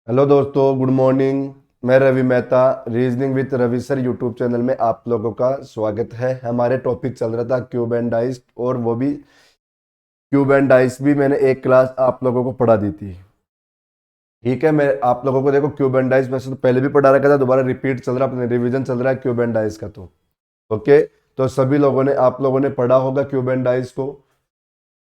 Hello दोस्तों, good morning. मैं Ravi Mehta, reasoning with Ravi sir YouTube channel में आप लोगों का स्वागत है। हमारे टॉपिक चल रहा था क्यूब एंड डाइस, और वो भी क्यूब एंड डाइस भी मैंने एक क्लास आप लोगों को पढ़ा दी थी। ठीक है, मैं आप लोगों को देखो क्यूब एंड डाइस वैसे तो पहले भी पढ़ा रखा था, दोबारा रिपीट चल रहा है, अपने रिवीजन चल रहा है क्यूब एंड डाइस का। तो ओके, तो सभी लोगों ने आप लोगों ने पढ़ा होगा क्यूब एंड डाइस को।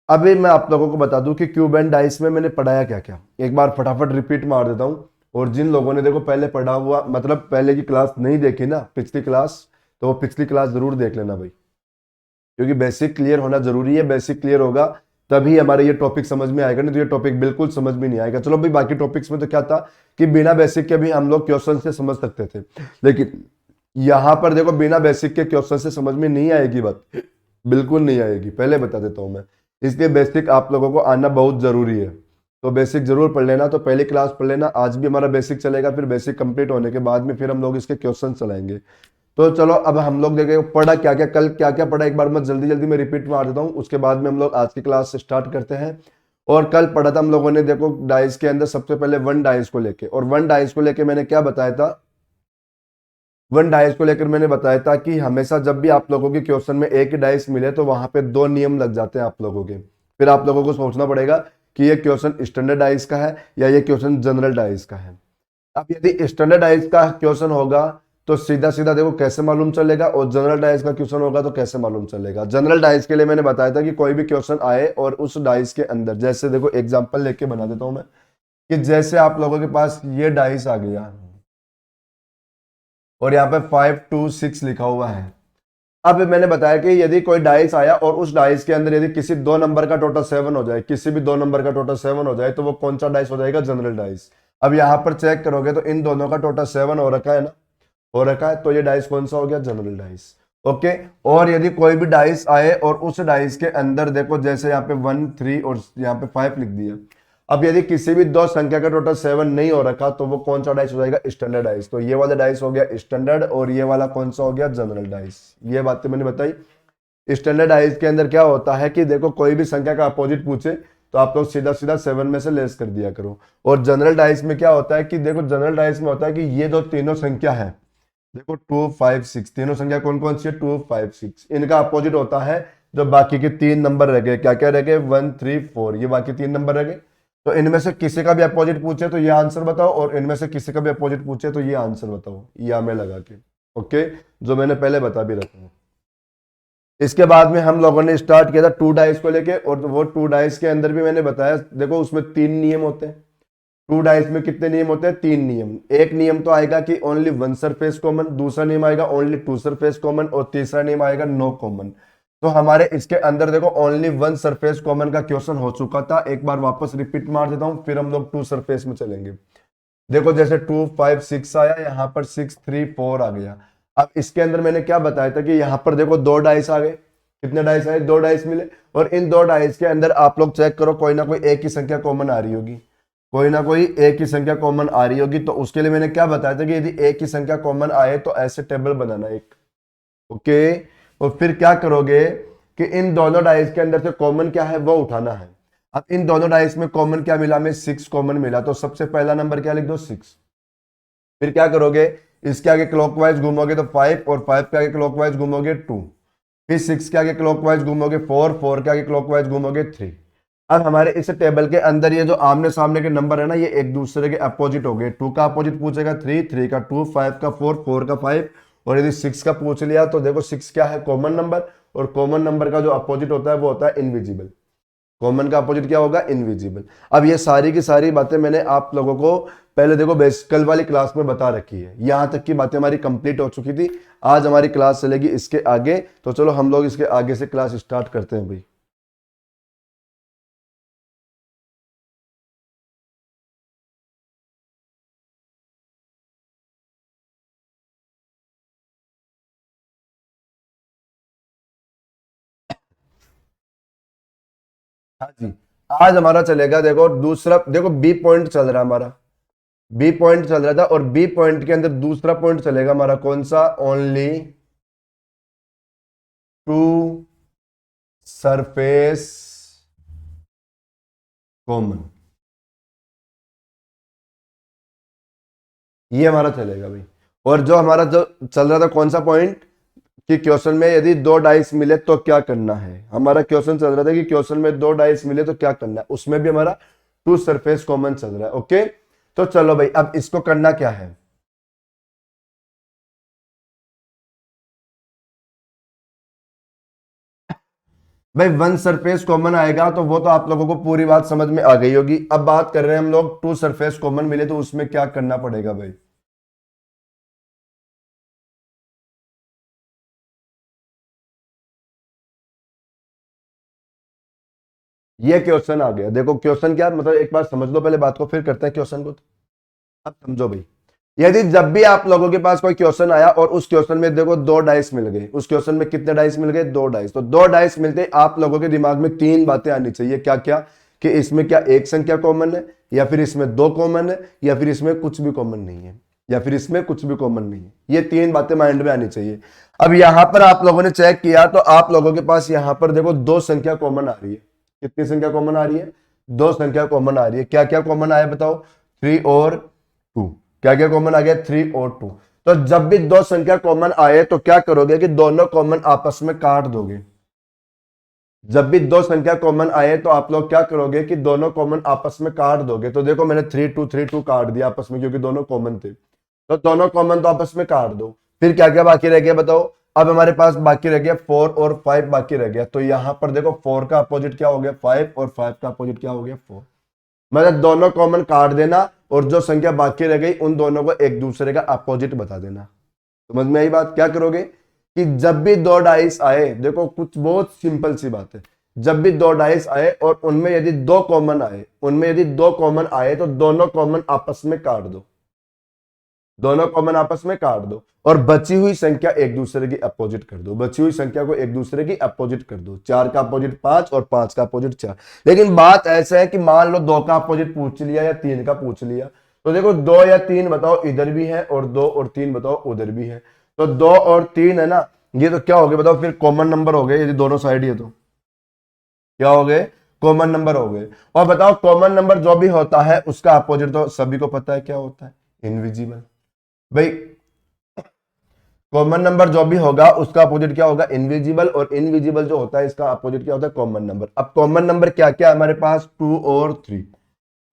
अभी मैं आप लोगों को बता दूं कि क्यूब एंड डाइस में मैंने पढ़ाया क्या क्या, एक बार फटाफट रिपीट मार देता हूं। और जिन लोगों ने देखो पहले पढ़ा हुआ, मतलब पहले की क्लास नहीं देखी ना, पिछली क्लास, तो वो पिछली क्लास जरूर देख लेना भाई, क्योंकि बेसिक क्लियर होना जरूरी है। बेसिक क्लियर होगा तभी हमारे ये टॉपिक समझ में आएगा, नहीं तो ये टॉपिक बिल्कुल समझ में नहीं आएगा। चलो भाई, बाकी टॉपिक्स में तो क्या था कि बिना बेसिक के भी हम लोग क्वेश्चन से समझ सकते थे, लेकिन यहां पर देखो बिना बेसिक के क्वेश्चन से समझ में नहीं आएगी बात, बिल्कुल नहीं आएगी, पहले बता देता हूं मैं। इसलिए बेसिक आप लोगों को आना बहुत जरूरी है। तो बेसिक जरूर पढ़ लेना, तो पहली क्लास पढ़ लेना। आज भी हमारा बेसिक चलेगा, फिर बेसिक कंप्लीट होने के बाद में फिर हम लोग इसके क्वेश्चन चलाएंगे। तो चलो अब हम लोग देखें पढ़ा क्या क्या, कल क्या क्या पढ़ा, एक बार मैं जल्दी जल्दी में रिपीट मार देता हूँ, उसके बाद में हम लोग आज की क्लास स्टार्ट करते हैं। और कल पढ़ा था हम लोगों ने, देखो डाइस के अंदर सबसे पहले वन डाइस को लेके, और वन डाइस को लेके मैंने क्या बताया था, वन डाइस को लेकर मैंने बताया था कि हमेशा जब भी आप लोगों के क्वेश्चन में एक ही डाइस मिले तो वहां पे दो नियम लग जाते हैं आप लोगों के। फिर आप लोगों को सोचना पड़ेगा कि ये क्वेश्चन स्टैंडर्ड डाइस का है या ये क्वेश्चन जनरल डाइस का है। अब यदि स्टैंडर्ड डाइस का क्वेश्चन होगा तो सीधा सीधा देखो कैसे मालूम चलेगा, और जनरल डाइस का क्वेश्चन होगा तो कैसे मालूम चलेगा। जनरल डाइस के लिए मैंने बताया था कि कोई भी क्वेश्चन आए और उस डाइस के अंदर, जैसे देखो एग्जांपल लेके बना देता हूं मैं, कि जैसे आप लोगों के पास ये डाइस आ गया और यहाँ पे 5 2 6 लिखा हुआ है। अब मैंने बताया कि यदि कोई डाइस आया और उस डाइस के अंदर यदि किसी दो नंबर का टोटल 7 हो जाए, किसी भी दो नंबर का टोटल 7 हो जाए, तो वो कौन सा डाइस हो जाएगा, जनरल डाइस। अब यहां पर चेक करोगे तो इन दोनों का टोटल 7 हो रखा है ना, हो रखा है, तो ये डाइस कौन सा हो गया, जनरल डाइस। ओके। और यदि कोई भी डाइस आए और उस डाइस के अंदर देखो, जैसे यहाँ पे 1 3 और यहाँ पे 5 लिख दिया, अब यदि किसी भी दो संख्या का टोटल 7 नहीं हो रखा तो वो कौन सा डाइस हो जाएगा, स्टैंडर्ड डाइस। तो ये वाला डाइस हो गया स्टैंडर्ड, और ये वाला कौन सा हो गया, जनरल डाइस। ये बातें मैंने बताई। स्टैंडर्ड डाइस के अंदर क्या होता है कि देखो कोई भी संख्या का अपोजिट पूछे तो आप लोग सीधा सीधा 7 में से लेस कर दिया करो। और जनरल डाइस में क्या होता है कि देखो जनरल डाइस में होता है कि ये जो तीनों संख्या है, देखो 2 5 6, तीनों संख्या कौन कौन सी है, 2 5 6, इनका अपोजिट होता है जो बाकी के तीन नंबर रह गए, क्या क्या रह गए, 1 3 4, ये बाकी तीन नंबर रह गए। तो इनमें से किसी का भी अपोजिट पूछे तो ये आंसर बताओ, और इनमें से किसी का भी अपोजिट पूछे तो ये आंसर बताओ, या में लगा के। ओके, जो मैंने पहले बता भी रखा है। इसके बाद में हम लोगों ने स्टार्ट किया था टू डाइस को लेके, और वो टू डाइस के अंदर भी मैंने बताया, देखो उसमें तीन नियम होते हैं। टू डाइस में कितने नियम होते हैं, तीन नियम। एक नियम तो आएगा कि ओनली वन सरफेस कॉमन, दूसरा नियम आएगा ओनली टू सरफेस कॉमन, और तीसरा नियम आएगा नो कॉमन। तो हमारे इसके अंदर देखो ओनली वन सरफेस कॉमन का क्वेश्चन हो चुका था, एक बार वापस रिपीट मार देता हूं, फिर हम लोग टू सरफेस में चलेंगे। देखो जैसे 2 5 6 आया, यहाँ पर 6 3 4 आ गया। अब इसके अंदर मैंने क्या बताया था कि यहाँ पर देखो दो डाइस आ गए, कितने डाइस आए, दो डाइस मिले, और इन दो डाइस के अंदर आप लोग चेक करो कोई ना कोई एक ही संख्या कॉमन आ रही होगी, कोई ना कोई एक ही संख्या कॉमन आ रही होगी। तो उसके लिए मैंने क्या बताया था कि यदि एक ही संख्या कॉमन आए तो ऐसे टेबल बनाना एक। ओके। और फिर क्या करोगे कि इन दोनों डाइस के अंदर से कॉमन क्या है वो उठाना है। अब इन दोनों डाइस में कॉमन क्या मिला, में 6 कॉमन मिला, तो सबसे पहला नंबर क्या लिख दो, 6। फिर क्या करोगे, इसके आगे क्लॉकवाइज घूमोगे तो 5, और 5 के आगे क्लॉकवाइज घूमोगे 2। फिर 6 के आगे क्लॉकवाइज घूमोगे 4, 4 के आगे क्लॉकवाइज घूमोगे 3। अब हमारे इस टेबल के अंदर ये जो आमने सामने के नंबर है ना, ये एक दूसरे के अपोजिट हो गए। 2 का अपोजिट पूछेगा 3, 3 का 2, 5 का 4, 4 का 5, और यदि 6 का पूछ लिया तो देखो 6 क्या है, कॉमन नंबर, और कॉमन नंबर का जो अपोजिट होता है वो होता है इनविजिबल। कॉमन का अपोजिट क्या होगा, इनविजिबल। अब ये सारी की सारी बातें मैंने आप लोगों को पहले देखो कल वाली क्लास में बता रखी है, यहां तक की बातें हमारी कंप्लीट हो चुकी थी। आज हमारी क्लास चलेगी इसके आगे, तो चलो हम लोग इसके आगे से क्लास स्टार्ट करते हैं भाई। हाँ जी, आज हमारा चलेगा, देखो दूसरा, देखो बी पॉइंट चल रहा है हमारा, बी पॉइंट चल रहा था, और बी पॉइंट के अंदर दूसरा पॉइंट चलेगा हमारा कौन सा, ओनली टू सरफेस कॉमन। ये हमारा चलेगा भाई। और जो हमारा जो चल रहा था कौन सा पॉइंट, कि क्वेश्चन में यदि दो डाइस मिले तो क्या करना है, हमारा क्वेश्चन चल रहा था कि क्वेश्चन में दो डाइस मिले तो क्या करना है, उसमें भी हमारा टू सरफेस कॉमन चल रहा है। ओके, तो चलो भाई अब इसको करना क्या है। भाई वन सरफेस कॉमन आएगा तो वो तो आप लोगों को पूरी बात समझ में आ गई होगी। अब बात कर रहे हैं हम लोग टू सरफेस कॉमन मिले तो उसमें क्या करना पड़ेगा भाई। ये क्वेश्चन आ गया, देखो क्वेश्चन क्या मतलब, एक बार समझ लो पहले बात को, फिर करते हैं क्वेश्चन को। अब समझो भाई, यदि जब भी आप लोगों के पास कोई क्वेश्चन आया और उस क्वेश्चन में देखो दो डाइस मिल गए, उस क्वेश्चन में कितने डाइस मिल गए, दो डाइस, तो दो डाइस मिलते ही आप लोगों के दिमाग में तीन बातें आनी चाहिए, क्या क्या, कि इसमें क्या एक संख्या कॉमन है, या फिर इसमें दो कॉमन है, या फिर इसमें कुछ भी कॉमन नहीं है, या फिर इसमें कुछ भी कॉमन नहीं है। ये तीन बातें माइंड में आनी चाहिए। अब यहां पर आप लोगों ने चेक किया तो आप लोगों के पास यहां पर देखो दो संख्या कॉमन आ रही है। कितनी संख्या कॉमन आ रही है, दो संख्या कॉमन आ रही है। क्या क्या कॉमन आया बताओ, थ्री और टू। क्या क्या कॉमन आ गया, थ्री और टू। तो जब भी दो संख्या कॉमन आए तो क्या करोगे कि दोनों कॉमन आपस में काट दोगे। जब भी दो संख्या कॉमन आए तो आप लोग क्या करोगे कि दोनों कॉमन आपस में काट दोगे। तो देखो मैंने थ्री टू काट दिया आपस में क्योंकि दोनों कॉमन थे, तो दोनों कॉमन तो आपस में काट दो। फिर क्या क्या बाकी रह गया बताओ, अब हमारे पास बाकी रह गया फोर और फाइव बाकी रह गया। तो यहां पर देखो फोर का अपोजिट क्या हो गया फाइव, और फाइव का अपोजिट क्या हो गया फोर। मतलब दोनों कॉमन काट देना और जो संख्या बाकी रह गई उन दोनों को एक दूसरे का अपोजिट बता देना। समझ में आई बात। क्या करोगे कि जब भी दो डाइस आए, देखो कुछ बहुत सिंपल सी बात है, जब भी दो डाइस आए और उनमें यदि दो कॉमन आए, उनमें यदि दो कॉमन आए तो दोनों कॉमन आपस में काट दो। दोनों कॉमन आपस में काट दो और बची हुई संख्या एक दूसरे की अपोजिट कर दो। बची हुई संख्या को एक दूसरे की अपोजिट कर दो। चार का अपोजिट पांच और पांच का अपोजिट चार। लेकिन बात ऐसा है कि मान लो दो का अपोजिट पूछ लिया या तीन का पूछ लिया, तो देखो दो या तीन बताओ इधर भी है और दो और तीन बताओ उधर भी है। तो दो और तीन है ना, ये तो क्या हो गया बताओ, फिर कॉमन नंबर हो गए। यदि दोनों साइड ही है तो क्या हो गए, कॉमन नंबर हो गए। और बताओ कॉमन नंबर जो भी होता है उसका अपोजिट तो सभी को पता है क्या होता है, इनविजिबल। भाई कॉमन नंबर जो भी होगा उसका अपोजिट क्या होगा, इनविजिबल। और इनविजिबल जो होता है इसका अपोजिट क्या होता है, कॉमन नंबर। अब कॉमन नंबर क्या क्या है हमारे पास, टू और थ्री।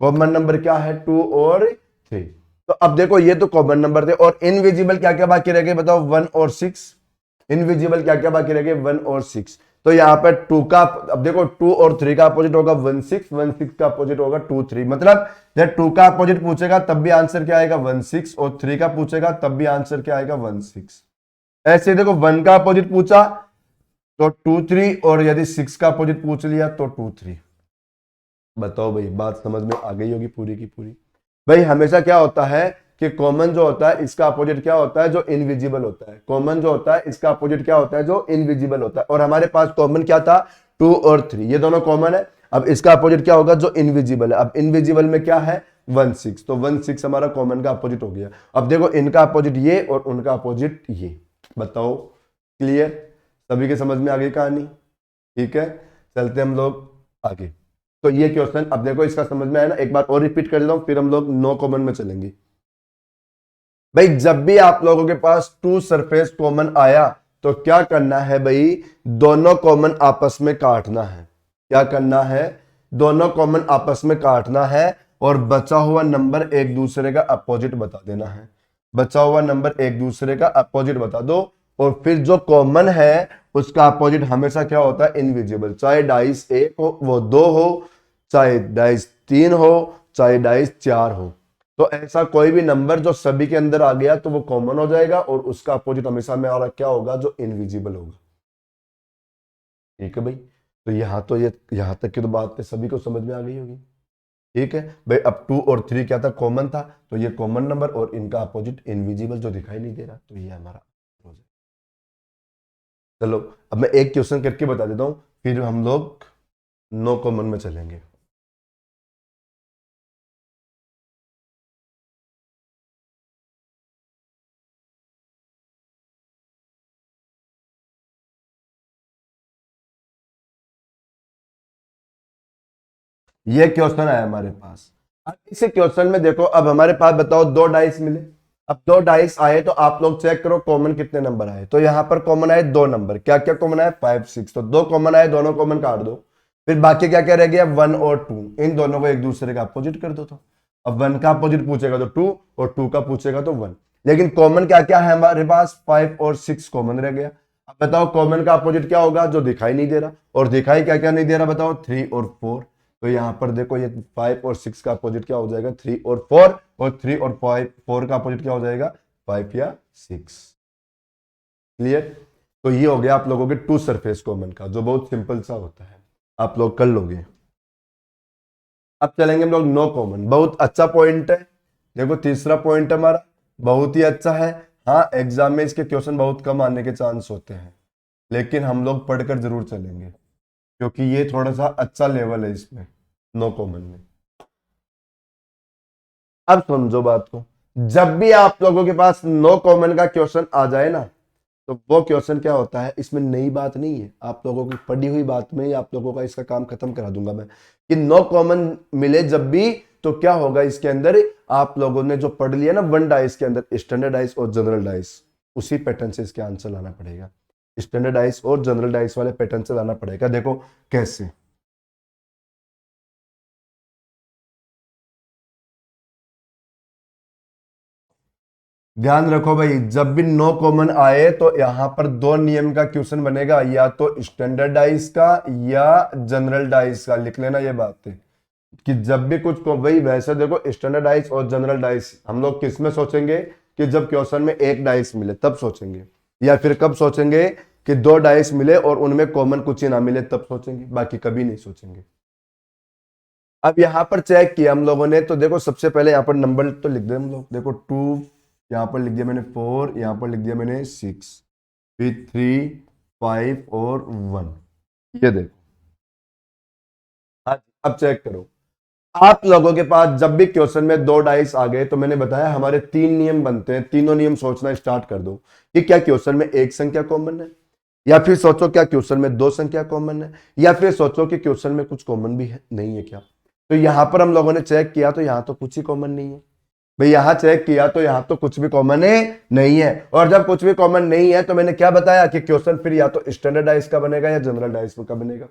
कॉमन नंबर क्या है, टू और थ्री। तो अब देखो ये तो कॉमन नंबर थे, और इनविजिबल क्या क्या बाकी रह गए बताओ, वन और सिक्स। इनविजिबल क्या क्या बाकी रह गए, वन और सिक्स। तो यहाँ पर टू का, अब देखो टू और थ्री का अपोजिट होगा वन सिक्स, वन सिक्स का अपोजिट होगा टू थ्री। मतलब जब टू का अपोजिट पूछेगा तब भी आंसर क्या आएगा, वन सिक्स, और थ्री का पूछेगा तब भी आंसर क्या आएगा, वन सिक्स। ऐसे देखो वन का अपोजिट पूछा तो टू थ्री, और यदि सिक्स का अपोजिट पूछ लिया तो टू थ्री। बताओ भाई बात समझ में आ गई होगी पूरी की पूरी। भाई हमेशा क्या होता है कि कॉमन जो होता है इसका अपोजिट क्या होता है, जो इनविजिबल होता है। कॉमन जो होता है इसका अपोजिट क्या होता है, जो इनविजिबल होता है। और हमारे पास कॉमन क्या था, टू और थ्री, ये दोनों कॉमन है। अब इसका अपोजिट क्या होगा, जो इनविजिबल है। अब इनविजिबल में क्या है, वन सिक्स। तो वन सिक्स हमारा कॉमन का अपोजिट हो गया। अब देखो इनका अपोजिट ये और उनका अपोजिट ये। बताओ क्लियर, सभी के समझ में आ गई कहानी। ठीक है, चलते हम लोग आगे। तो ये क्वेश्चन अब देखो इसका समझ में आया ना, एक बार और रिपीट कर देता हूं फिर हम लोग नो कॉमन में चलेंगे। भाई जब भी आप लोगों के पास टू सरफेस कॉमन आया तो क्या करना है भाई, दोनों कॉमन आपस में काटना है। क्या करना है, दोनों कॉमन आपस में काटना है और बचा हुआ नंबर एक दूसरे का अपोजिट बता देना है। बचा हुआ नंबर एक दूसरे का अपोजिट बता दो, और फिर जो कॉमन है उसका अपोजिट हमेशा क्या होता है, इनविजिबल। चाहे डाइस एक हो वो दो हो, चाहे डाइस तीन हो, चाहे डाइस चार हो। तो ऐसा कोई भी नंबर जो सभी के अंदर आ गया तो वो कॉमन हो जाएगा, और उसका अपोजिट हमेशा में और क्या होगा, जो इनविजिबल होगा। ठीक है भाई, तो यहां तो ये यहां तक की तो बात सभी को समझ में आ गई होगी। ठीक है भाई, अब टू और थ्री क्या था, कॉमन था, तो ये कॉमन नंबर और इनका अपोजिट इनविजिबल जो दिखाई नहीं दे रहा, तो ये हमारा हो जाएगा। चलो अब मैं एक क्वेश्चन करके बता देता हूं, फिर हम लोग नो कॉमन में चलेंगे। ये क्वेश्चन आया हमारे पास। अब इस क्वेश्चन में देखो, अब हमारे पास बताओ दो डाइस मिले। अब दो डाइस आए तो आप लोग चेक करो कॉमन कितने नंबर आए। तो यहां पर कॉमन आए दो नंबर, क्या क्या कॉमन आए 5 6, तो दो कॉमन आए, दोनों कॉमन काट दो। फिर बाकी क्या क्या रह गया 1 और 2, इन दोनों को एक दूसरे का अपोजिट कर दो। तो अब 1 का अपोजिट पूछेगा तो 2 और 2 का पूछेगा तो 1। लेकिन कॉमन क्या क्या है हमारे पास 5 और 6 कॉमन रह गया। अब बताओ कॉमन का अपोजिट क्या होगा जो दिखाई नहीं दे रहा, और दिखाई क्या क्या नहीं दे रहा बताओ 3 और 4। तो यहां पर देखो ये 5 और 6 का अपोजिट क्या हो जाएगा 3 और 4, और 3 और 4 का अपोजिट क्या हो जाएगा 5 या 6। क्लियर। तो ये हो गया आप लोगों के टू सरफेस कॉमन का, जो बहुत सिंपल सा होता है, आप लोग कर लोगे। अब चलेंगे हम लोग नो कॉमन, बहुत अच्छा पॉइंट है। देखो तीसरा पॉइंट हमारा बहुत ही अच्छा है। हाँ एग्जाम में इसके क्वेश्चन बहुत कम आने के चांस होते हैं, लेकिन हम लोग पढ़कर जरूर चलेंगे, क्योंकि ये थोड़ा सा अच्छा लेवल है इसमें, नो कॉमन में। अब समझो बात को, जब भी आप लोगों के पास नो कॉमन का क्वेश्चन आ जाए ना, तो वो क्वेश्चन क्या होता है, इसमें नई बात नहीं है, आप लोगों की पढ़ी हुई बात में ही आप लोगों का इसका काम खत्म करा दूंगा मैं, कि नो कॉमन मिले जब भी, तो क्या होगा इसके अंदर, आप लोगों ने जो पढ़ लिया ना वन डाइस के अंदर स्टैंडर्ड डाइस और जनरल डाइस, उसी पैटर्न से इसके आंसर लाना पड़ेगा। स्टैंडर्ड डाइस और जनरल डाइस वाले पैटर्न से लाना पड़ेगा। देखो कैसे, ध्यान रखो भाई, जब भी नो कॉमन आए तो यहां पर दो नियम का क्वेश्चन बनेगा, या तो स्टैंडर्ड डाइस का या जनरल डाइस का। लिख लेना ये बात है कि जब भी कुछ को भाई, वैसे देखो स्टैंडर्ड डाइस और जनरल डाइस हम लोग किस में सोचेंगे, कि जब क्वेश्चन में एक डाइस मिले तब सोचेंगे, या फिर कब सोचेंगे कि दो डाइस मिले और उनमें कॉमन कुछ ही ना मिले तब सोचेंगे, बाकी कभी नहीं सोचेंगे। अब यहां पर चेक किया हम लोगों ने, तो देखो सबसे पहले यहां पर नंबर तो लिख दे हम लोग, देखो 2, यहां पर लिख दिया मैंने 4, यहां पर लिख दिया मैंने 6, फिर 3 5 और 1। ये देखो, हाँ अब चेक करो, आप लोगों के पास जब भी क्वेश्चन में दो डाइस आ गए, तो मैंने बताया हमारे तीन नियम बनते हैं, तीनों नियम सोचना स्टार्ट कर दो कि क्या क्वेश्चन में एक संख्या कॉमन है, या फिर सोचो क्या क्वेश्चन में दो संख्या कॉमन है, या फिर सोचो कि क्वेश्चन में कुछ कॉमन भी है नहीं है क्या। तो यहां पर हम लोगों ने चेक किया तो यहां तो कुछ ही कॉमन नहीं है भाई, यहां चेक किया तो यहां तो कुछ भी कॉमन है नहीं है। और जब कुछ भी कॉमन नहीं है तो मैंने क्या बताया कि क्वेश्चन फिर या तो स्टैंडर्ड डाइस का बनेगा या जनरल डाइस का बनेगा।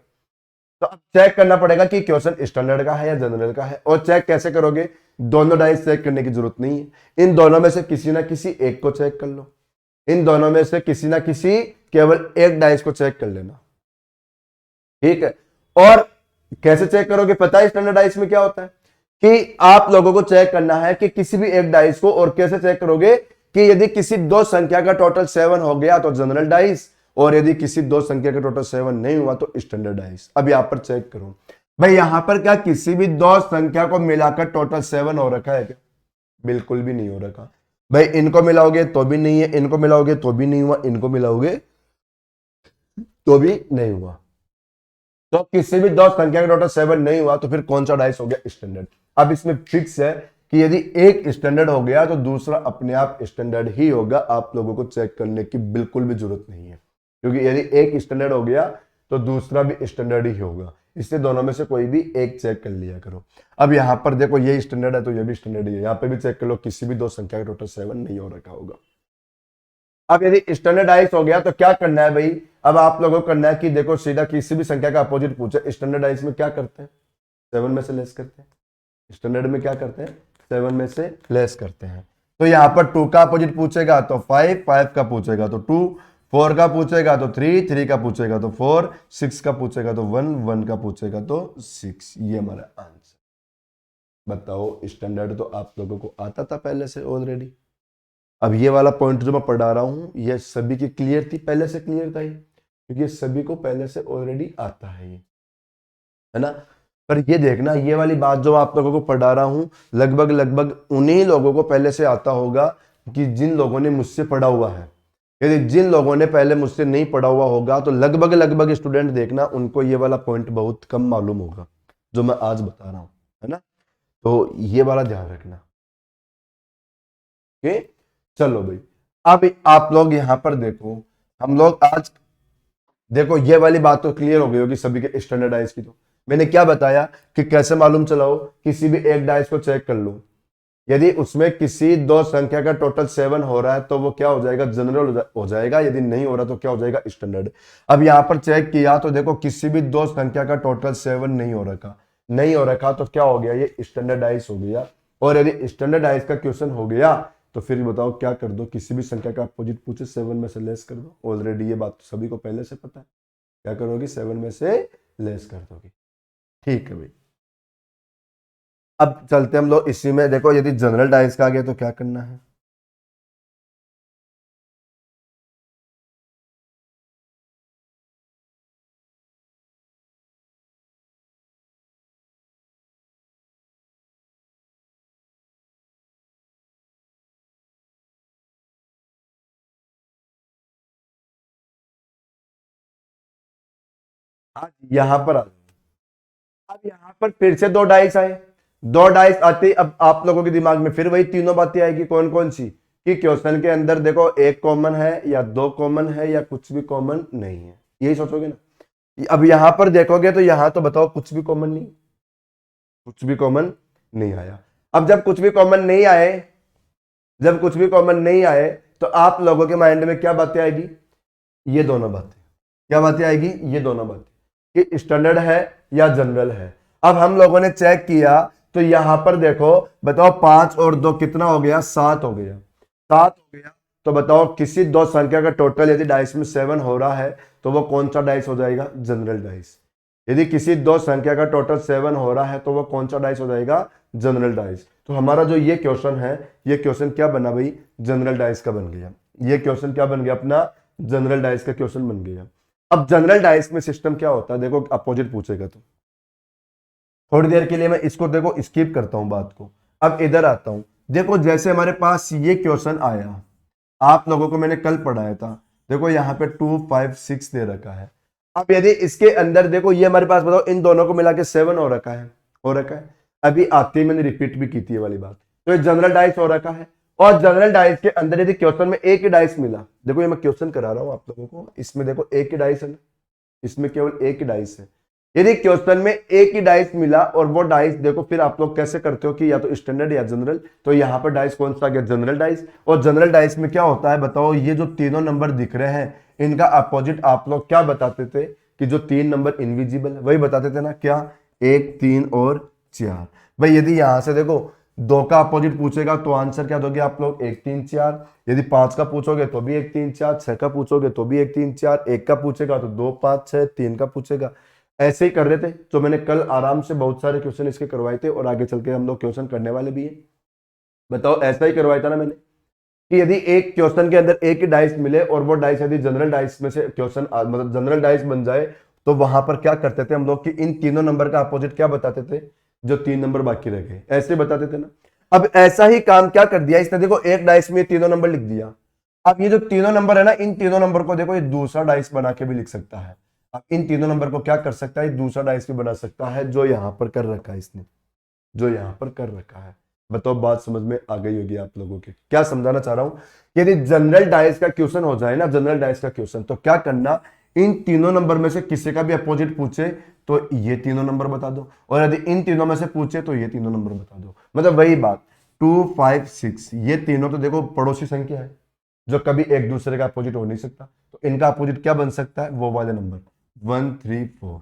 तो अब चेक करना पड़ेगा कि क्वेश्चन स्टैंडर्ड का है या जनरल का है। और चेक कैसे करोगे, दोनों डाइस चेक करने की जरूरत नहीं है, इन दोनों में से किसी ना किसी एक को चेक कर लो, इन दोनों में से किसी ना किसी केवल एक डाइस को चेक कर लेना, ठीक है। और कैसे चेक करोगे, पता है स्टैंडर्ड डाइस में क्या होता है, कि आप लोगों को चेक करना है कि किसी भी एक डाइस को, और कैसे चेक करोगे कि यदि किसी दो संख्या का टोटल 7 हो गया तो जनरल डाइस, और यदि किसी दो संख्या का टोटल 7 नहीं हुआ तो स्टैंडर्ड डाइस। अब यहां पर चेक करो भाई, यहां पर क्या किसी भी दो संख्या को मिलाकर टोटल 7 हो रखा है क्या, बिल्कुल भी नहीं हो रखा भाई। इनको मिलाओगे तो भी नहीं है, इनको मिलाओगे तो भी नहीं हुआ, इनको मिलाओगे तो भी नहीं हुआ। तो किसी भी दो संख्या का टोटल 7 नहीं हुआ तो फिर कौन सा डाइस हो गया स्टैंडर्ड। अब इसमें फिक्स है कि यदि एक स्टैंडर्ड हो गया तो दूसरा अपने आप स्टैंडर्ड ही होगा, आप लोगों को चेक करने की बिल्कुल भी जरूरत नहीं है, क्योंकि यदि एक स्टैंडर्ड हो गया तो दूसरा भी स्टैंडर्ड ही होगा, इसलिए दोनों में से कोई भी एक चेक कर लिया करो। अब यहां पर देखो ये स्टैंडर्ड है तो ये भी स्टैंडर्ड ही है, यहां पे भी चेक कर लो, किसी भी दो संख्या का टोटल 7 नहीं हो रखा होगा। अब यदि स्टैंडर्डाइज हो गया तो क्या करना है भाई, अब आप लोगों को करना है कि देखो सीधा किसी भी संख्या का अपोजिट पूछे, स्टैंडर्डाइज में क्या करते हैं 7 में से लेस करते हैं, स्टैंडर्ड में क्या करते हैं 7 में से लेस करते हैं। तो यहाँ पर 2 का अपोजिट पूछेगा तो 5, 5 का पूछेगा तो 2, 4 का पूछेगा तो 3, 3 का पूछेगा तो 4, 6 का पूछेगा तो 1, 1 का पूछेगा तो 6। ये हमारा आंसर। बताओ स्टैंडर्ड तो आप लोगों को आता था पहले से ऑलरेडी। अब ये वाला पॉइंट जो मैं पढ़ा रहा हूं ये सभी की क्लियर थी, पहले से क्लियर था ये, क्योंकि सभी को पहले से ऑलरेडी आता है ये, है ना। पर ये देखना, ये वाली बात जो आप लोगों को पढ़ा रहा हूं लगभग लगभग उन्हीं लोगों को पहले से आता होगा कि जिन लोगों ने मुझसे पढ़ा हुआ है। यदि जिन लोगों ने पहले मुझसे नहीं पढ़ा हुआ होगा तो लगभग लगभग स्टूडेंट देखना उनको ये वाला पॉइंट बहुत कम मालूम होगा जो मैं आज बता रहा हूं, है ना। तो ये वाला ध्यान रखना। ओके, चलो भाई, अब आप लोग यहां पर देखो, हम लोग आज देखो ये वाली बात तो क्लियर हो गई होगी सभी के स्टैंडर्डाइज की। तो मैंने क्या बताया कि कैसे मालूम चलाओ, किसी भी एक डाइस को चेक कर लो, यदि उसमें किसी दो संख्या का टोटल 7 हो रहा है तो वो क्या हो जाएगा, जनरल हो जाएगा। यदि नहीं हो रहा तो क्या हो जाएगा, स्टैंडर्ड। अब यहां पर चेक किया तो देखो किसी भी दो संख्या का टोटल 7 नहीं हो रखा तो क्या हो गया, ये स्टैंडर्डाइज हो गया। और यदि स्टैंडर्डाइज का क्वेश्चन हो गया तो फिर बताओ क्या कर दो, किसी भी संख्या का अपोजिट पूछे 7 में से लेस कर दो। ऑलरेडी ये बात तो सभी को पहले से पता है, क्या करोगी, 7 में से लेस कर दोगी। ठीक है भाई, अब चलते हम लोग इसी में। देखो यदि जनरल डाइस का आ गया तो क्या करना है, हाँ यहां पर आ जाओ। अब यहां पर फिर से दो डाइस आए, दो डाइस आते ही अब आप लोगों के दिमाग में फिर वही तीनों बातें आएगी। कौन कौन सी, कि क्वेश्चन के अंदर देखो एक कॉमन है या दो कॉमन है या कुछ भी कॉमन नहीं है, यही सोचोगे ना। अब यहां पर देखोगे तो यहां तो बताओ कुछ भी कॉमन नहीं, कुछ भी कॉमन नहीं आया। अब जब कुछ भी कॉमन नहीं आए, जब कुछ भी कॉमन नहीं आए तो आप लोगों के माइंड में क्या बातें आएगी, ये दोनों बातें। क्या बातें आएगी, ये दोनों बातें, कि स्टैंडर्ड है या जनरल है। अब हम लोगों ने चेक किया तो यहां पर देखो, बताओ 5 और 2 कितना हो गया, 7 हो गया, 7 हो गया। तो बताओ किसी दो संख्या का टोटल यदि डाइस में 7 हो रहा है तो वो कौन सा डाइस हो जाएगा, जनरल डाइस। यदि किसी दो संख्या का टोटल 7 हो रहा है तो वो कौन सा डाइस हो जाएगा, जनरल डाइस। तो हमारा जो ये क्वेश्चन है, ये क्वेश्चन क्या बना भाई, जनरल डाइस का बन गया। ये क्वेश्चन क्या बन गया अपना, जनरल डाइस का क्वेश्चन बन गया। अब जनरल डाइस में सिस्टम क्या होता है, देखो अपोजिट पूछेगा तो थोड़ी देर के लिए मैं इसको देखो स्किप करता हूं बात को। अब इधर आता हूं, देखो जैसे हमारे पास ये क्वेश्चन आया, आप लोगों को मैंने कल पढ़ाया था, देखो यहाँ पे 2 5 6 दे रखा है। अब यदि इसके अंदर देखो ये हमारे पास बताओ इन दोनों को मिला के 7 हो रखा है, हो रखा है। अभी आते ही मैंने रिपीट भी की थी ये वाली बात। तो ये जनरल डाइस हो रखा है, और जनरल डाइस के अंदर यदि क्वेश्चन में एक ही डाइस मिला, देखो ये मैं क्वेश्चन करा रहा हूं आप लोगों को, इसमें देखो एक ही डाइस है ना, इसमें केवल एक ही डाइस है। यदि क्वेश्चन में एक ही डाइस मिला और वो डाइस देखो, फिर आप लोग कैसे करते हो कि या तो स्टैंडर्ड या जनरल, तो यहाँ पर डाइस कौन सा आ गया, जनरल डाइस। और जनरल डाइस में क्या होता है बताओ, ये जो तीनों नंबर दिख रहे हैं इनका अपोजिट आप लोग क्या बताते थे, कि जो 3 नंबर इनविजिबल है वही बताते थे ना, क्या, 1 3 और 4। भाई यदि यहां से देखो 2 का अपोजिट पूछेगा तो आंसर क्या दोगे आप लोग, 1 3 4। यदि 5 का पूछोगे तो भी 1 3 4, 6 का पूछोगे तो भी 1 3 4, 1 का पूछेगा तो 2 5 6, 3 का पूछेगा। ऐसे ही कर रहे थे, तो मैंने कल आराम से बहुत सारे क्वेश्चन इसके करवाए थे और आगे चल के हम लोग क्वेश्चन करने वाले भी हैं। बताओ ऐसा ही करवाया था ना मैंने, कि यदि एक क्वेश्चन के अंदर एक ही डाइस मिले और वो डाइस यदि जनरल डाइस में से क्वेश्चन मतलब जनरल डाइस बन जाए, तो वहां पर क्या करते थे हम लोग, कि इन तीनों नंबर का अपोजिट क्या बताते थे, जो 3 नंबर बाकी रह गए, ऐसे बताते थे ना। अब ऐसा ही काम क्या कर दिया इसने, देखो एक डाइस में तीनों नंबर लिख दिया। अब ये जो तीनों नंबर है ना, इन तीनों नंबर को देखो ये दूसरा डाइस बना के भी लिख सकता है। अब इन तीनों नंबर को क्या कर सकता है, दूसरा डाइस भी बना सकता है, जो यहां पर कर रखा है इसने, जो यहां पर कर रखा है। बताओ बात समझ में आ गई होगी आप लोगों के, क्या समझाना चाह रहा हूं। यदि जनरल डाइस का क्वेश्चन हो जाए ना, जनरल डाइस का क्वेश्चन, तो क्या करना, इन तीनों नंबर में से किसी का भी अपोजिट पूछे तो ये तीनों नंबर बता दो, और यदि इन तीनों में से पूछे तो ये तीनों नंबर बता दो। मतलब वही बात, 2 5 6 ये तीनों तो देखो पड़ोसी संख्या है, जो कभी एक दूसरे का अपोजिट हो नहीं सकता, तो इनका अपोजिट क्या बन सकता है, वो वाले नंबर 1 3 4।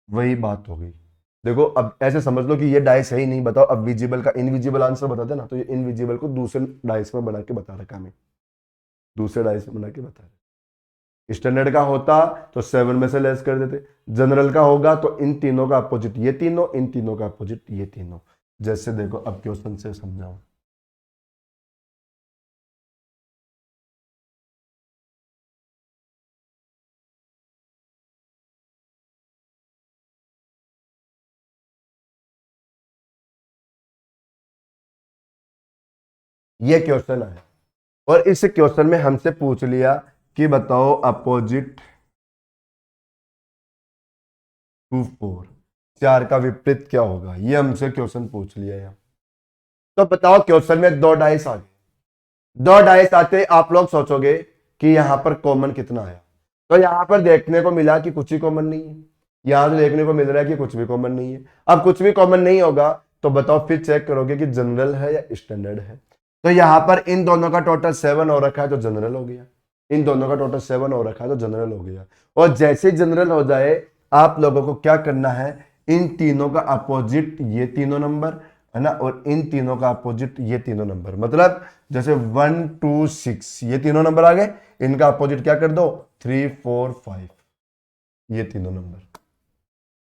वही बात हो गई। देखो अब ऐसे समझ लो कि ये डाइस है ही नहीं, बताओ अब विजिबल का इनविजिबल आंसर बता देना, तो ये इनविजिबल को दूसरे डाइस में बना के बता रखा हमें, दूसरे डाइस में बना के बता रखा। स्टैंडर्ड का होता तो 7 में से लेस कर देते, जनरल का होगा तो इन तीनों का अपोजिट ये तीनों, इन तीनों का अपोजिट ये तीनों। जैसे देखो अब क्वेश्चन से समझाओ, ये क्वेश्चन है और इस क्वेश्चन में हमसे पूछ लिया कि बताओ अपोजिट टू 4, 4 का विपरीत क्या होगा, ये हमसे क्वेश्चन पूछ लिया है। तो बताओ क्वेश्चन में दो डाइस आ गए, दो डाइस आते आप लोग सोचोगे कि यहां पर कॉमन कितना आया, तो यहां पर देखने को मिला कि कुछ ही कॉमन नहीं है, यहां तो देखने को मिल रहा है कि कुछ भी कॉमन नहीं है। अब कुछ भी कॉमन नहीं होगा तो बताओ फिर चेक करोगे कि जनरल है या स्टैंडर्ड है। तो यहाँ पर इन दोनों का टोटल 7 हो रखा है तो जनरल हो गया, इन दोनों का टोटल 7 हो रखा है तो जनरल हो गया। और जैसे जनरल हो जाए आप लोगों को क्या करना है, इन तीनों का अपोजिट ये तीनों नंबर है ना, और इन तीनों का अपोजिट ये तीनों नंबर, मतलब जैसे 1 2 6 ये तीनों नंबर आ गए, इनका अपोजिट क्या कर दो 3 4 5 ये तीनों नंबर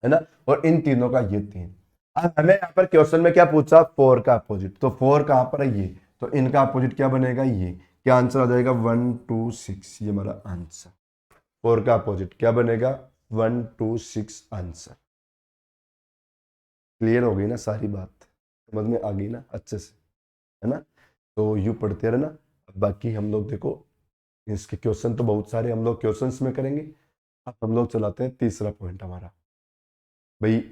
है ना, और इन तीनों का ये 3। अब हमें यहाँ पर क्वेश्चन में क्या पूछा 4 का अपोजिट, तो 4 कहां पर है ये, तो इनका अपोजिट क्या बनेगा ये, क्या आंसर आ जाएगा 1 2 6, ये हमारा आंसर। 4 का अपोजिट क्या बनेगा 1 2 6 आंसर। क्लियर हो गई ना सारी बात, समझ में आ गई ना अच्छे से, है ना। तो यू पढ़ते रहना, बाकी हम लोग देखो इसके क्वेश्चन तो बहुत सारे हम लोग क्वेश्चंस में करेंगे। अब हम लोग चलाते हैं तीसरा पॉइंट हमारा। भाई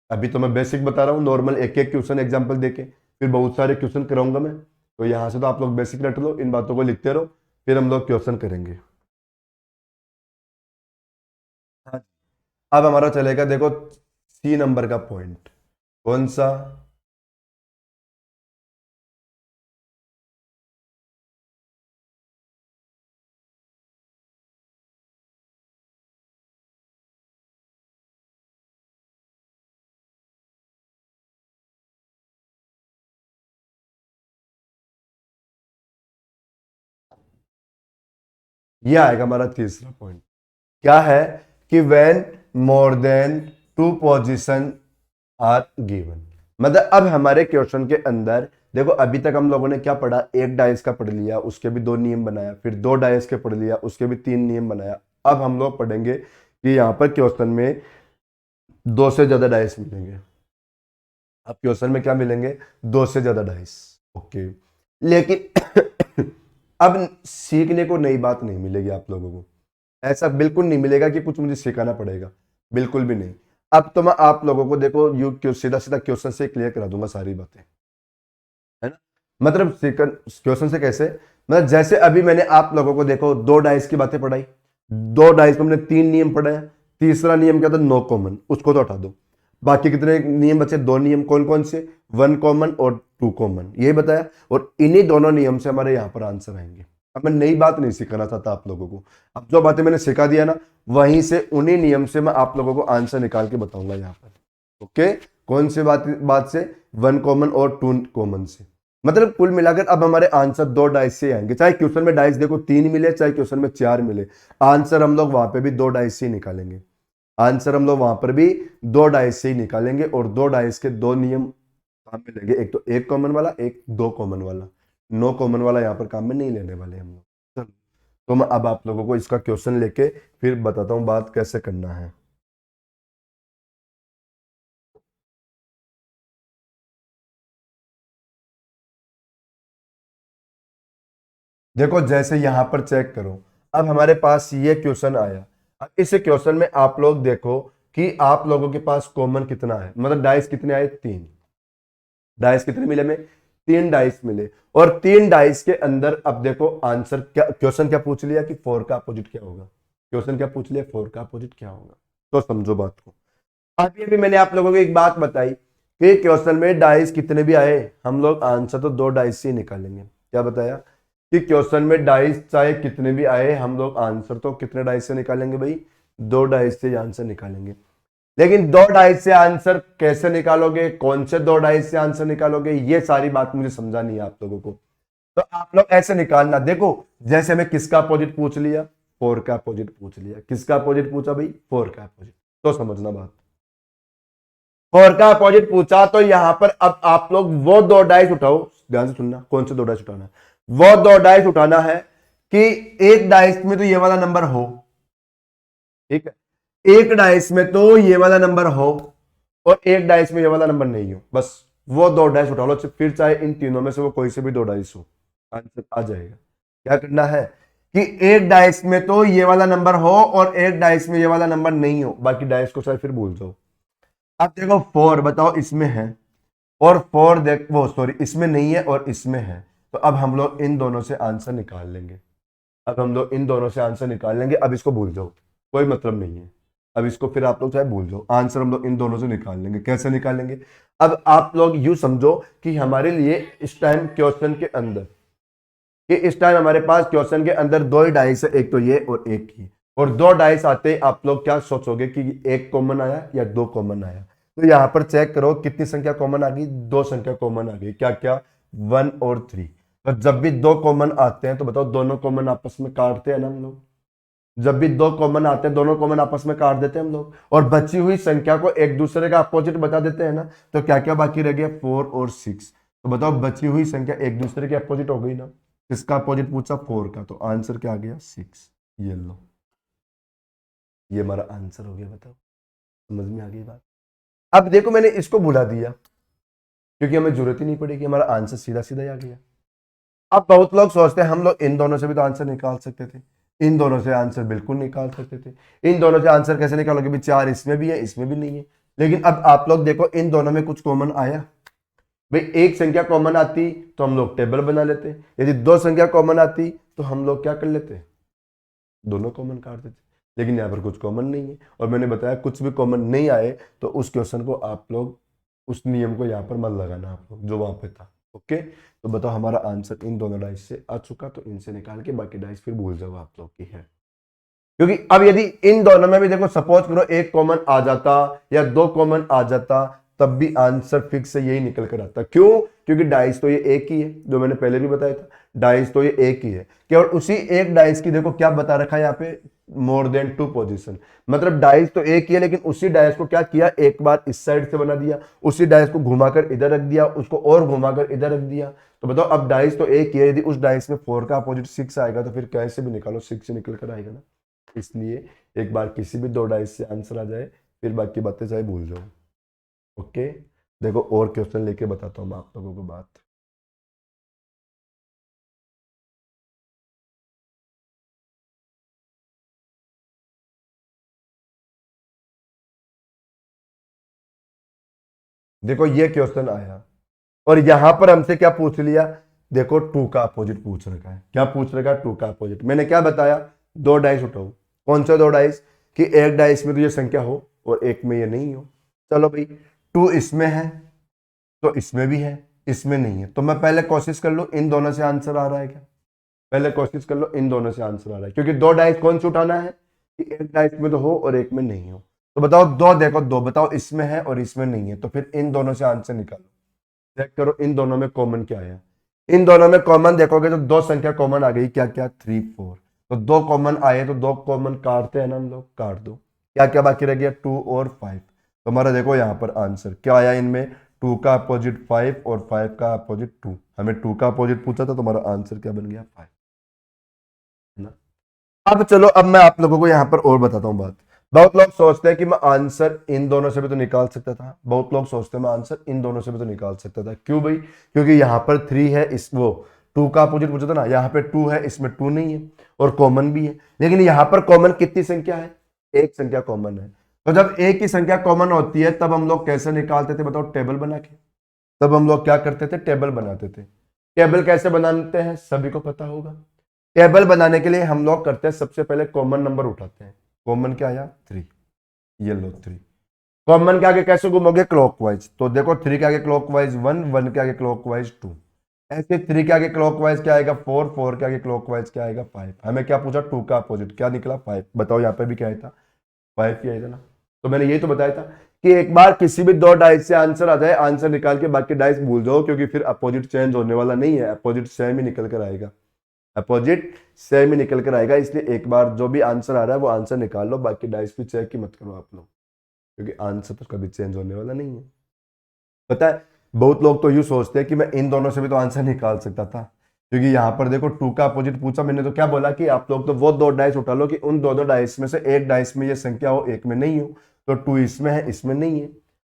अभी तो मैं बेसिक बता रहा हूँ, नॉर्मल एक एक क्वेश्चन एग्जांपल देके फिर बहुत सारे क्वेश्चन कराऊंगा मैं, तो यहाँ से तो आप लोग बेसिक रट लो, इन बातों को लिखते रहो, फिर हम लोग क्वेश्चन करेंगे। हाँ, अब हमारा चलेगा देखो सी नंबर का पॉइंट, कौन सा, ये आएगा हमारा तीसरा पॉइंट। क्या है कि when more than two position are given, मतलब अब हमारे क्वेश्चन के अंदर देखो अभी तक हम लोगों ने क्या पढ़ा, एक डाइस का पढ़ लिया उसके भी 2 नियम बनाया, फिर 2 डाइस के पढ़ लिया उसके भी 3 नियम बनाया। अब हम लोग पढ़ेंगे कि यहाँ पर क्वेश्चन में 2 से ज्यादा डाइस मिलेंगे। अब क्वेश्चन में क्या मिलेंगे 2 से ज्यादा डाइस, ओके। लेकिन अब सीखने को नई बात नहीं मिलेगी आप लोगों को, ऐसा बिल्कुल नहीं मिलेगा कि कुछ मुझे सिखाना पड़ेगा, बिल्कुल भी नहीं। अब तो मैं आप लोगों को देखो यू सीधा सीधा क्वेश्चन से क्लियर करा दूंगा सारी बातें, है ना। मतलब क्वेश्चन से कैसे, मतलब जैसे अभी मैंने आप लोगों को देखो 2 डाइस की बातें पढ़ाई, 2 डाइस में हमने 3 नियम पढ़े, तीसरा नियम क्या था नो कॉमन, उसको तो हटा दो। बाकी कितने नियम बचे, 2 नियम, कौन कौन से, 1 कॉमन और 2 कॉमन, यही बताया। और इन्हीं दोनों नियम से हमारे यहाँ पर आंसर आएंगे। अब मैं नई बात नहीं सिखाना चाहता आप लोगों को, अब जो बातें मैंने सिखा दिया ना वहीं से उन्हीं नियम से मैं आप लोगों को आंसर निकाल के बताऊंगा यहाँ पर, ओके। कौन से बात से, 1 कॉमन और 2 कॉमन से। मतलब कुल मिलाकर अब हमारे आंसर 2 डाइस से आएंगे, चाहे क्वेश्चन में डाइस देखो 3 मिले चाहे क्वेश्चन में 4 मिले, आंसर हम लोग वहां पे भी 2 डाइस से ही निकालेंगे। आंसर हम लोग वहां पर भी 2 डाइस से ही निकालेंगे, और 2 डाइस के 2 नियम काम में लेंगे, एक तो 1 कॉमन वाला, एक 2 कॉमन वाला, नो कॉमन वाला यहाँ पर काम में नहीं लेने वाले हम लोग। चलो, तो मैं अब आप लोगों को इसका क्वेश्चन लेके फिर बताता हूँ बात कैसे करना है। देखो जैसे यहां पर चेक करो, अब हमारे पास ये क्वेश्चन आया। अब इस क्वेश्चन में आप लोग देखो कि आप लोगों के पास कॉमन कितना है, मतलब डाइस कितने आए 3, डाइस कितने मिले में 3 डाइस मिले, और 3 डाइस के अंदर अब देखो आंसर क्या, क्वेश्चन क्या पूछ लिया कि 4 का अपोजिट क्या होगा, क्वेश्चन क्या पूछ लिया 4 का अपोजिट क्या होगा। तो समझो बात को। अभी अभी मैंने आप लोगों को एक बात बताई कि क्वेश्चन में डाइस कितने भी आए हम लोग आंसर तो 2 डाइस से ही निकालेंगे। क्या बताया कि क्वेश्चन में डाइस चाहे कितने भी आए हम लोग आंसर तो कितने डाइस से निकालेंगे भाई, 2 डाइस से आंसर निकालेंगे। लेकिन 2 डाइस से आंसर कैसे निकालोगे, कौन से 2 डाइस से आंसर निकालोगे, ये सारी बात मुझे समझा नहीं है आप लोगों को। तो आप लोग ऐसे निकालना, देखो जैसे हमें किसका अपोजिट पूछ लिया 4 का अपोजिट पूछ लिया, किसका अपोजिट पूछा भाई 4 का अपोजिट, तो समझना बात। 4 का अपोजिट पूछा तो यहां पर अब आप लोग वो 2 डाइस उठाओ, ध्यान से सुनना कौन से 2 डाइस उठाना है, वो 2 डाइस उठाना है कि एक डाइस में तो ये वाला नंबर हो, ठीक है, एक डाइस में तो ये वाला नंबर हो और एक डाइस में ये वाला नंबर नहीं हो, बस वो 2 डाइस उठा लो, फिर चाहे इन तीनों में से वो कोई से भी 2 डाइस हो, आंसर आ जाएगा। क्या करना है कि एक डाइस में तो ये वाला नंबर हो और एक डाइस में ये वाला नंबर नहीं हो, बाकी डाइस को चाहे फिर भूल जाओ। अब देखो 4 बताओ इसमें है, और 4 देख वो सॉरी इसमें नहीं है और इसमें है, तो अब हम लोग इन दोनों से आंसर निकाल लेंगे। अब हम लोग इन दोनों से आंसर निकाल लेंगे, अब इसको भूल जाओ, कोई मतलब नहीं है। अब इसको फिर आप लोग चाहे भूल जाओ, आंसर हम लोग इन दोनों से निकाल लेंगे। कैसे निकालेंगे? अब आप लोग यूं समझो कि हमारे लिए इस टाइम क्वेश्चन के अंदर, कि इस टाइम हमारे पास क्वेश्चन के अंदर दो ही डाइस है, एक तो ये और एक ही, और दो डाइस आते ही आप लोग क्या सोचोगे कि एक कॉमन आया या दो कॉमन आया। तो यहां पर चेक करो कितनी संख्या कॉमन आ गई, दो संख्या कॉमन आ गई। क्या क्या? 1 और 3। तो जब भी दो कॉमन आते हैं तो बताओ दोनों कॉमन आपस में काटते हैं ना हम लोग। जब भी दो कॉमन आते हैं दोनों कॉमन आपस में काट देते हैं हम लोग, और बची हुई संख्या को एक दूसरे का अपोजिट बता देते हैं ना। तो क्या क्या बाकी रह गया? 4 और 6। तो बताओ बची हुई संख्या एक दूसरे के अपोजिट हो गई ना। किसका अपोजिट पूछा? 4 का। तो आंसर क्या आ गया? 6। ये लो, ये हमारा आंसर हो गया। बताओ, समझ में आ गई बात? अब देखो मैंने इसको बुला दिया क्योंकि हमें जरूरत ही नहीं पड़ेगी, हमारा आंसर सीधा सीधा ही आ गया। अब बहुत लोग सोचते हैं हम लोग इन दोनों से भी तो आंसर निकाल सकते थे, इन दोनों से आंसर बिल्कुल निकाल सकते थे। इन दोनों से आंसर कैसे निकालोगे? भी 4 इसमें भी है इसमें भी नहीं है। लेकिन अब आप लोग देखो इन दोनों में कुछ कॉमन आया। भाई एक संख्या कॉमन आती तो हम लोग टेबल बना लेते, यदि दो संख्या कॉमन आती तो हम लोग क्या कर लेते? दोनों कॉमन काट देते। लेकिन यहाँ पर कुछ कॉमन नहीं है, और मैंने बताया कुछ भी कॉमन नहीं आए तो उस क्वेश्चन को आप लोग, उस नियम को यहाँ पर मत लगाना आप लोग जो वहां पे था। ओके, तो बताओ हमारा आंसर इन दोनों डाइस से आ चुका, तो इनसे निकाल के बाकी डाइस फिर भूल जाओ आप लोग की है। क्योंकि अब यदि इन दोनों में भी देखो सपोज करो एक कॉमन आ जाता या दो कॉमन आ जाता, तब भी आंसर फिक्स से यही निकल कर आता। क्यों? क्योंकि डाइस तो ये एक ही है, जो मैंने पहले भी बताया था, डाइस तो ये एक ही है। केवल उसी एक डाइस की देखो क्या बता रखा है यहाँ पे, मोर देन 2 पोजीशन। मतलब डाइस तो एक ही है लेकिन उसी डाइस को क्या किया, एक बार इस साइड से बना दिया, उसी डाइस को घुमाकर इधर रख दिया, उसको और घुमाकर इधर रख दिया। तो बताओ अब डाइस तो एक ही है, यदि उस डाइस में 4 का अपोजिट 6 आएगा तो फिर कैसे भी निकालो 6 से निकल कर आएगा ना। इसलिए एक बार किसी भी दो डाइस से आंसर आ जाए फिर बाकी बातें चाहे भूल जाओ। ओके, देखो और क्वेश्चन लेके बताता हूँ मैं आप लोगों को बात। देखो ये क्वेश्चन आया और यहां पर हमसे क्या पूछ लिया, देखो 2 का अपोजिट पूछ रखा है। क्या पूछ रखा है? 2 का अपोजिट। मैंने क्या बताया? दो डाइस उठाओ। कौन से दो डाइस? कि एक डाइस में तो ये संख्या हो और एक में ये नहीं हो। चलो भाई, 2 इसमें है तो इसमें भी है, इसमें नहीं है। तो मैं पहले कोशिश कर लूं इन दोनों से आंसर आ रहा है क्या? पहले कोशिश कर लो इन दोनों से आंसर आ रहा है, क्योंकि दो डाइस कौन से उठाना है कि एक डाइस में तो हो और एक में नहीं हो। तो बताओ दो, देखो दो बताओ इसमें है और इसमें नहीं है, तो फिर इन दोनों से आंसर निकालो। चेक करो इन दोनों में कॉमन क्या है। इन दोनों में कॉमन देखोगे तो दो संख्या कॉमन आ गई। क्या क्या? 3 4। तो दो कॉमन आए तो दो कॉमन काटते हैं ना हम लोग, काट दो। क्या क्या बाकी रह गया? 2 और 5। तो हमारा देखो यहाँ पर आंसर क्या आया इनमें, 2 का अपोजिट 5 और 5 का अपोजिट 2। हमें 2 का अपोजिट पूछा था तो हमारा आंसर क्या बन गया? 5 ना। अब चलो, अब मैं आप लोगों को यहाँ पर और बताता हूँ बात। बहुत लोग सोचते हैं कि मैं आंसर इन दोनों से भी तो निकाल सकता था, बहुत लोग सोचते हैं मैं आंसर इन दोनों से भी तो निकाल सकता था। क्यों भाई? क्योंकि यहाँ पर 3 है, इस वो 2 का अपोजिट पूछा था ना, यहाँ पे 2 है, इसमें 2 नहीं है और कॉमन भी है। लेकिन यहाँ पर कॉमन कितनी संख्या है? एक संख्या कॉमन है। तो जब एक ही संख्या कॉमन होती है तब हम लोग कैसे निकालते थे बताओ? टेबल बना के। तब हम लोग क्या करते थे? टेबल बनाते थे। टेबल कैसे बनाते हैं सभी को पता होगा। टेबल बनाने के लिए हम लोग करते हैं सबसे पहले कॉमन नंबर उठाते हैं। कॉमन क्या आया? 3। ये लो 3। कॉमन के आगे कैसे घूमोगे? क्लॉकवाइज। तो देखो 3 के आगे क्लॉकवाइज 1, 1 के आगे क्लॉकवाइज 2, ऐसे 3 के आगे क्लॉकवाइज क्या आएगा? 4, 4 के आगे क्लॉकवाइज क्या आएगा? 5। हमें क्या पूछा? 2 का अपोजिट क्या निकला? 5। बताओ यहाँ पे भी क्या आया था? 5 ही आया था ना। तो मैंने यही तो बताया था कि एक बार किसी भी दो डाइस से आंसर आ जाए, आंसर निकाल के बाकी डाइस भूल जाओ, क्योंकि फिर अपोजिट चेंज होने वाला नहीं है, अपोजिट सेम ही निकल कर आएगा। अपोजिट सेम ही निकल कर आएगा। इसलिए एक बार जो भी आंसर आ रहा है वो आंसर निकाल लो, बाकी डाइस भी चेक ही मत करो आप लोग, क्योंकि आंसर तो कभी चेंज होने वाला नहीं है। पता है बहुत लोग तो यूं सोचते हैं कि मैं इन दोनों से भी तो आंसर निकाल सकता था, क्योंकि यहाँ पर देखो 2 का अपोजिट पूछा। मैंने तो क्या बोला कि आप लोग तो वो दो डाइस उठा लो कि उन दोनों डाइस में से एक डाइस में ये संख्या हो, एक में नहीं हो। तो 2 इसमें है, इसमें नहीं है।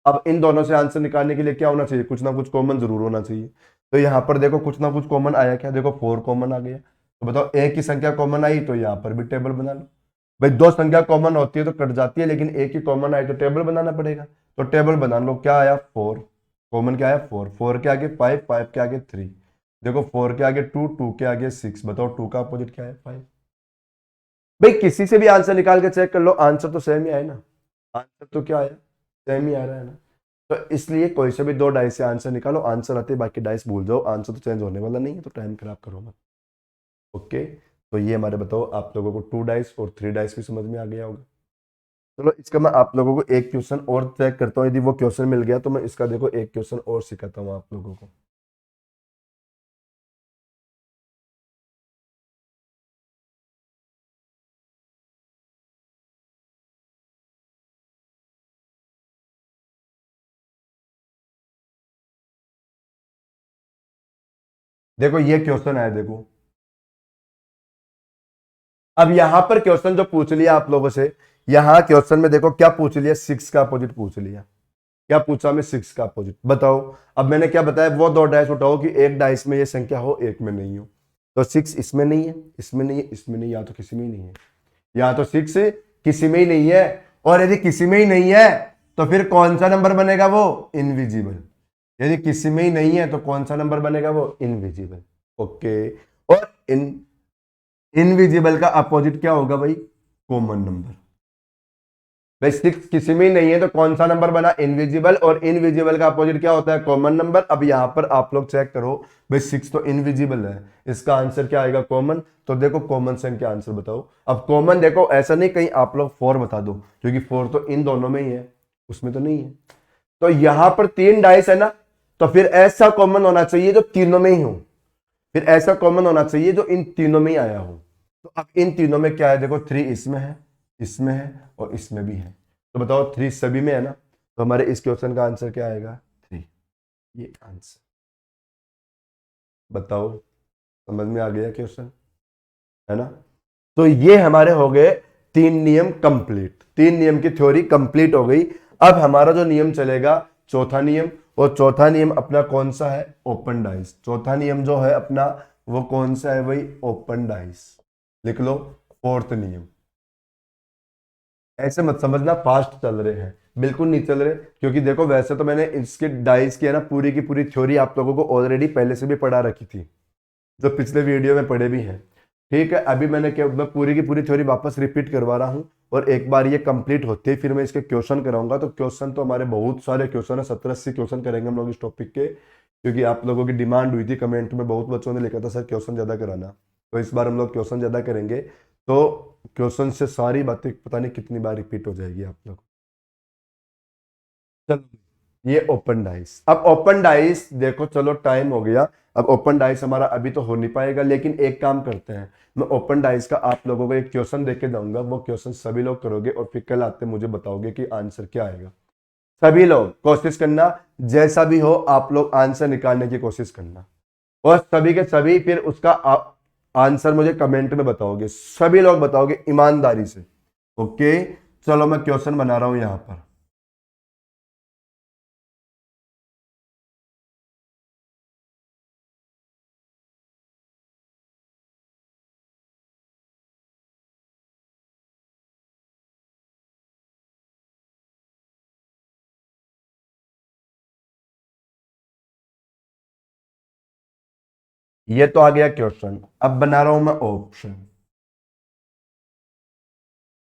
अब इन दोनों से आंसर निकालने के लिए क्या होना चाहिए? कुछ ना कुछ कॉमन जरूर होना चाहिए। तो यहाँ पर देखो कुछ ना कुछ कॉमन आया क्या? देखो 4 कॉमन आ गया। तो बताओ एक ही संख्या कॉमन आई तो यहाँ पर भी टेबल बना लो। भाई दो संख्या कॉमन होती है तो कट जाती है, लेकिन एक ही कॉमन आई तो टेबल बनाना पड़ेगा। तो टेबल बना लो। क्या आया? 4। कॉमन क्या आया? 4। 4 के आगे 5, 5 के आगे 3। देखो 4 के आगे 2, 2 के आगे 6। बताओ 2 का अपोजिट क्या है? 5। भाई किसी से भी आंसर निकाल के चेक कर लो, आंसर तो सेम ही आए ना। आंसर तो क्या आया, सेम ही आ रहा है ना। तो इसलिए कोई से भी दो डाइस से आंसर निकालो, आंसर आते बाकी डाइस भूल जाओ, आंसर तो चेंज होने वाला नहीं है, तो टाइम खराब करो मत। ओके, तो ये हमारे बताओ आप लोगों को 2 डाइस और 3 डाइस भी समझ में आ गया होगा। चलो इसका मैं आप लोगों को एक क्वेश्चन और चेक करता हूँ, यदि वो क्वेश्चन मिल गया तो मैं इसका देखो एक क्वेश्चन और सिखाता हूँ आप लोगों को। देखो ये क्वेश्चन है, देखो अब यहां पर क्वेश्चन जो पूछ लिया आप लोगों से, यहां क्वेश्चन में देखो क्या पूछ लिया, 6 का अपोजिट पूछ लिया। क्या पूछा मैं, 6 का अपोजिट बताओ। अब मैंने क्या बताया, वो दो डाइस उठाओ कि एक डाइस में ये संख्या हो एक में नहीं हो। तो 6 इसमें नहीं है, इसमें नहीं है, इसमें नहीं, या तो किसी में ही नहीं है, या तो 6 किसी में ही नहीं है। और यदि किसी में ही नहीं है तो फिर कौन सा नंबर बनेगा, वो इनविजिबल। यदि किसी में ही नहीं है तो कौन सा नंबर बनेगा, वो इनविजिबल। ओके, और इनविजिबल का अपोजिट क्या होगा भाई, कॉमन नंबर। भाई 6 किसी में ही नहीं है तो कौन सा नंबर बना, इनविजिबल, और इनविजिबल का अपोजिट क्या होता है, कॉमन नंबर। अब यहां पर आप लोग चेक करो, भाई 6 तो इनविजिबल है, इसका आंसर क्या आएगा, कॉमन। तो देखो कॉमन से क्या आंसर बताओ। अब कॉमन देखो, ऐसा नहीं कहीं आप लोग 4 बता दो, क्योंकि 4 तो इन दोनों में ही है, उसमें तो नहीं है। तो यहां पर 3 डाइस है ना, तो फिर ऐसा कॉमन होना चाहिए जो तीनों में ही हो, फिर ऐसा कॉमन होना चाहिए जो इन तीनों में ही आया हो। तो अब इन तीनों में क्या है, देखो 3 इसमें है, इसमें है और इसमें भी है। तो बताओ 3 सभी में है ना, तो हमारे इस क्वेश्चन का आंसर क्या आएगा, 3। ये आंसर बताओ, समझ में आ गया क्वेश्चन, है ना। तो ये हमारे हो गए 3 नियम कंप्लीट, 3 नियम की थ्योरी कंप्लीट हो गई। अब हमारा जो नियम चलेगा चौथा नियम, और चौथा नियम अपना कौन सा है, ओपन डाइस। चौथा नियम जो है अपना वो कौन सा है भाई, ओपन डाइस। लिख लो, फोर्थ नियम। ऐसे मत समझना फास्ट चल रहे हैं, बिल्कुल नहीं चल रहे, क्योंकि देखो वैसे तो मैंने इसके डाइस की है ना पूरी की पूरी थ्योरी आप लोगों को ऑलरेडी पहले से भी पढ़ा रखी थी, जो पिछले वीडियो में पढ़े भी हैं। ठीक है, अभी मैं पूरी की पूरी थ्योरी वापस रिपीट करवा रहा हूँ, और एक बार ये कंप्लीट होते ही फिर मैं इसके क्वेश्चन कराऊंगा। तो क्वेश्चन तो हमारे बहुत सारे क्वेश्चन है, 70-80 क्वेश्चन करेंगे हम लोग इस टॉपिक के, क्योंकि आप लोगों की डिमांड हुई थी कमेंट में, बहुत बच्चों ने लिखा था सर क्वेश्चन ज्यादा कराना। तो इस बार हम लोग क्वेश्चन ज्यादा करेंगे, तो क्वेश्चन से सारी बातें पता नहीं कितनी बार रिपीट हो जाएगी आप लोग। चलो ये ओपन डाइस, अब ओपन डाइस देखो, चलो टाइम हो गया, अब ओपन डाइस हमारा अभी तो हो नहीं पाएगा, लेकिन एक काम करते हैं, मैं ओपन डाइस का आप लोगों को एक क्वेश्चन देके जाऊंगा, वो क्वेश्चन सभी लोग करोगे और फिर कल आते मुझे बताओगे कि आंसर क्या आएगा। सभी लोग कोशिश करना, जैसा भी हो आप लोग आंसर निकालने की कोशिश करना, और सभी के सभी फिर उसका आंसर मुझे कमेंट में बताओगे, सभी लोग बताओगे ईमानदारी से। ओके, चलो मैं क्वेश्चन बना रहा हूं यहां पर। ये तो आ गया क्वेश्चन, अब बना रहा हूं मैं ऑप्शन।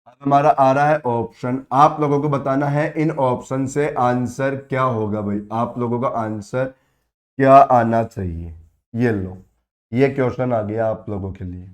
अब हमारा आ रहा है ऑप्शन, आप लोगों को बताना है इन ऑप्शन से आंसर क्या होगा भाई, आप लोगों का आंसर क्या आना चाहिए। ये लो, ये क्वेश्चन आ गया आप लोगों के लिए।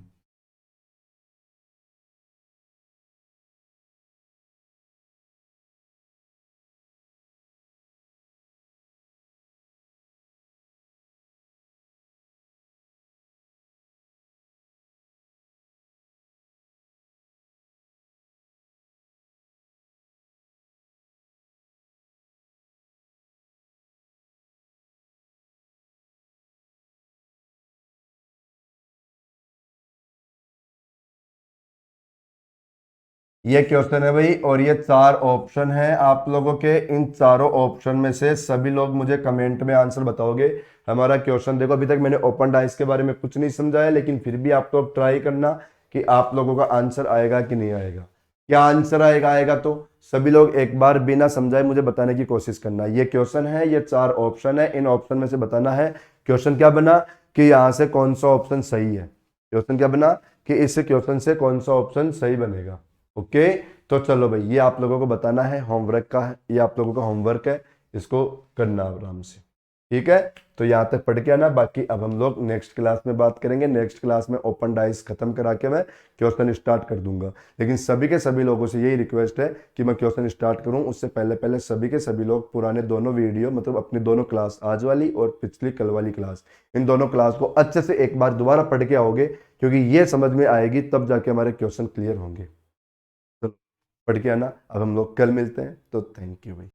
ये क्वेश्चन है भाई, और ये 4 ऑप्शन है आप लोगों के, इन चारों ऑप्शन में से सभी लोग मुझे कमेंट में आंसर बताओगे। हमारा क्वेश्चन देखो, अभी तक मैंने ओपन डाइस के बारे में कुछ नहीं समझाया, लेकिन फिर भी आप लोग ट्राई करना कि आप लोगों का आंसर आएगा कि नहीं आएगा। क्या आंसर आएगा, आएगा तो सभी लोग एक बार बिना समझाए मुझे बताने की कोशिश करना। ये क्वेश्चन है, ये 4 ऑप्शन है, इन ऑप्शन में से बताना है क्वेश्चन क्या बना, कि यहाँ से कौन सा ऑप्शन सही है। क्वेश्चन क्या बना, कि इस क्वेश्चन से कौन सा ऑप्शन सही बनेगा। ओके, तो चलो भाई, ये आप लोगों को बताना है, होमवर्क का है, ये आप लोगों का होमवर्क है, इसको करना आराम से, ठीक है। तो यहाँ तक पढ़ के आना, बाकी अब हम लोग नेक्स्ट क्लास में बात करेंगे। नेक्स्ट क्लास में ओपन डाइस खत्म करा के मैं क्वेश्चन स्टार्ट कर दूंगा। लेकिन सभी के सभी लोगों से यही रिक्वेस्ट है कि मैं क्वेश्चन स्टार्ट करूं उससे पहले पहले सभी के सभी लोग पुराने दोनों वीडियो, मतलब अपनी दोनों क्लास, आज वाली और पिछली कल वाली क्लास, इन दोनों क्लास को अच्छे से एक बार दोबारा पढ़ के आओगे, क्योंकि ये समझ में आएगी तब जाके हमारे क्वेश्चन क्लियर होंगे। चलो पढ़ के आना। अब हम लोग कल मिलते हैं, तो थैंक यू भाई।